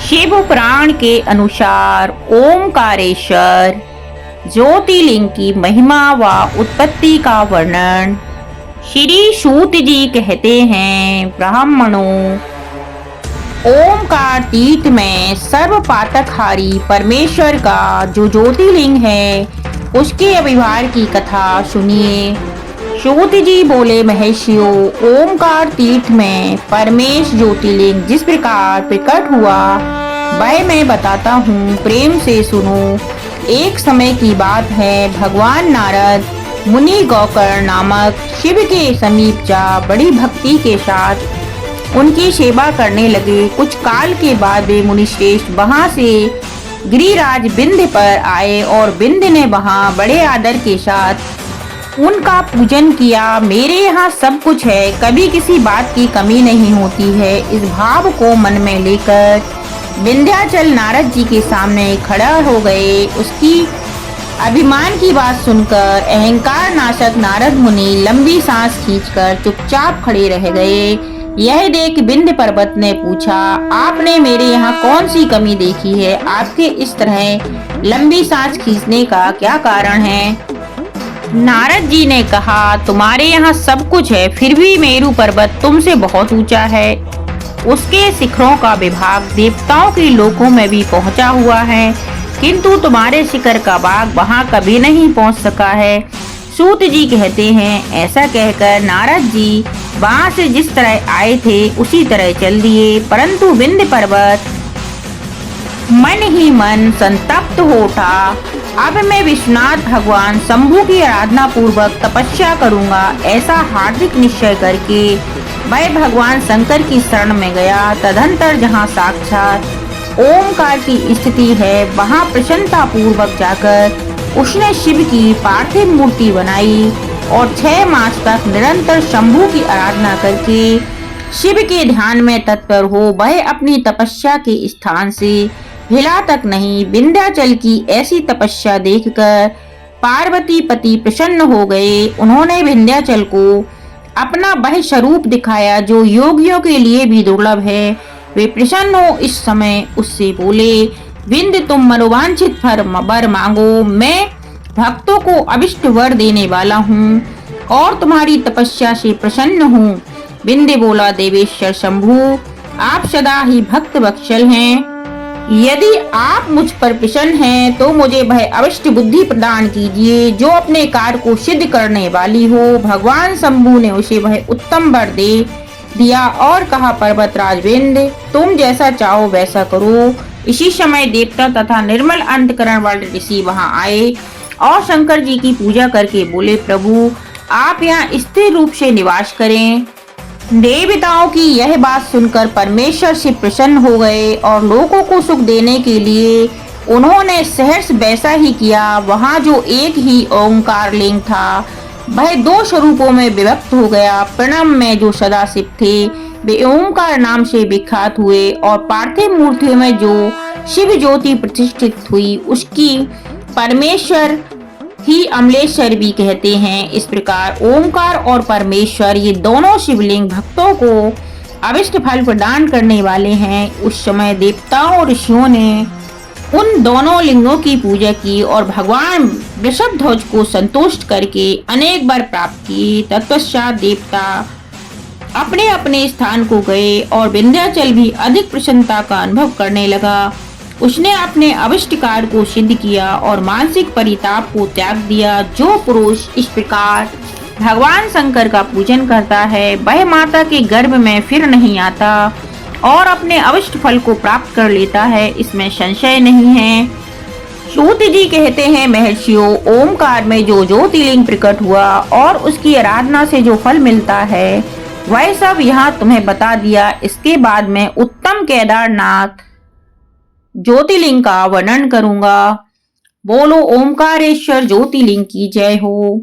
शिव पुराण के अनुसार ओमकारेश्वर ज्योतिर्लिंग की महिमा व उत्पत्ति का वर्णन श्री सूत जी कहते हैं। ब्राह्मणों, ओमकार तीर्थ में सर्व पातकहारी परमेश्वर का जो ज्योतिर्लिंग है उसके अविर्भाव की कथा सुनिए। सूत जी बोले, महर्षियों, ओमकार तीर्थ में परमेश ज्योतिर्लिंग जिस प्रकार प्रकट हुआ वह मैं बताता हूँ, प्रेम से सुनो। एक समय की बात है, भगवान नारद मुनि गौकर्ण नामक शिव के समीप जा बड़ी भक्ति के साथ उनकी सेवा करने लगे। कुछ काल के बाद वे मुनिश्रेष्ठ वहां से गिरिराज विंध्य पर आए और विंध्य ने वहां बड़े आदर के साथ उनका पूजन किया। मेरे यहाँ सब कुछ है, कभी किसी बात की कमी नहीं होती है। इस भाव को मन में लेकर विंध्याचल नारद जी के सामने खड़ा हो गए। उसकी अभिमान की बात सुनकर अहंकार नाशक नारद मुनि लंबी सांस खींचकर चुपचाप खड़े रह गए। यह देख विंध्य पर्वत ने पूछा, आपने मेरे यहाँ कौन सी कमी देखी है? आपके इस तरह लंबी सांस खींचने का क्या कारण है? नारद जी ने कहा, तुम्हारे यहाँ सब कुछ है, फिर भी मेरु पर्वत तुमसे बहुत ऊंचा है। उसके शिखरों का विभाग देवताओं के लोकों में भी पहुंचा हुआ है, किंतु तुम्हारे शिखर का भाग वहां कभी नहीं पहुंच सका है। सूत जी कहते हैं, ऐसा कहकर नारद जी वहां से जिस तरह आए थे उसी तरह चल दिए, परंतु विंध्य पर्वत मन ही मन संतप्त हो उठा। अब मैं विश्वनाथ भगवान शंभु की आराधना पूर्वक तपस्या करूंगा, ऐसा हार्दिक निश्चय करके वह भगवान शंकर की शरण में गया। तदंतर जहाँ साक्षात ओमकार की स्थिति है वहाँ प्रसन्नता पूर्वक जाकर उसने शिव की पार्थिव मूर्ति बनाई और 6 मास तक निरंतर शंभु की आराधना करके शिव के ध्यान में तत्पर हो वह अपनी तपस्या के स्थान से हिला तक नहीं। विंध्याचल की ऐसी तपस्या देखकर पार्वती पति प्रसन्न हो गए। उन्होंने विंध्याचल को अपना वह स्वरूप दिखाया जो योगियों के लिए भी दुर्लभ है। वे प्रसन्न हो इस समय उससे बोले, विंध्य, तुम मनोवांछित वर मांगो, मैं भक्तों को अभिष्ट वर देने वाला हूँ और तुम्हारी तपस्या से प्रसन्न हूँ। विंध्य बोला, देवेश्वर शंभु, आप सदा ही भक्त वत्सल हैं। यदि आप मुझ पर प्रसन्न हैं तो मुझे वह अविष्ट बुद्धि प्रदान कीजिए जो अपने कार्य को सिद्ध करने वाली हो। भगवान शंभु ने उसे वह उत्तम वर दे दिया और कहा, पर्वतराज विंध्य, तुम जैसा चाहो वैसा करो। इसी समय देवता तथा निर्मल अंतकरण वाले ऋषि वहां आए और शंकर जी की पूजा करके बोले, प्रभु, आप यहाँ स्थिर रूप से निवास करें। देवताओं की यह बात सुनकर परमेश्वर से प्रसन्न हो गए और लोगों को सुख देने के लिए उन्होंने सहर्ष वैसा ही किया। वहाँ जो एक ही ओंकार लिंग था वह 2 स्वरूपों में विभक्त हो गया। प्रणव में जो सदाशिव थे वे ओंकार नाम से विख्यात हुए और पार्थिव मूर्तियों में जो शिव ज्योति प्रतिष्ठित हुई उसकी परमेश्वर ही अमलेश्वर भी कहते हैं। इस प्रकार ओमकार और परमेश्वर ये दोनों शिवलिंग भक्तों को अभिष्ट फल प्रदान करने वाले हैं। उस समय देवताओं और ऋषियों ने उन दोनों लिंगों की पूजा की और भगवान वृषभध्वज को संतुष्ट करके अनेक वर प्राप्त किए। तत्पश्चात देवता अपने अपने स्थान को गए और विंध्याचल भी अधिक प्रसन्नता का अनुभव करने लगा। उसने अपने अभिष्ट कार्य को सिद्ध किया और मानसिक परिताप को त्याग दिया। जो पुरुष इस प्रकार भगवान शंकर का पूजन करता है वह माता के गर्भ में फिर नहीं आता और अपने अभिष्ट फल को प्राप्त कर लेता है, इसमें संशय नहीं है। सूत जी कहते हैं, महर्षियों, ओमकार में जो ज्योतिर्लिंग प्रकट हुआ और उसकी आराधना से जो फल मिलता है वह सब यहाँ तुम्हें बता दिया। इसके बाद मैं उत्तम केदारनाथ ज्योतिर्लिंग का वर्णन करूंगा। बोलो ओमकारेश्वर ज्योतिर्लिंग की जय हो।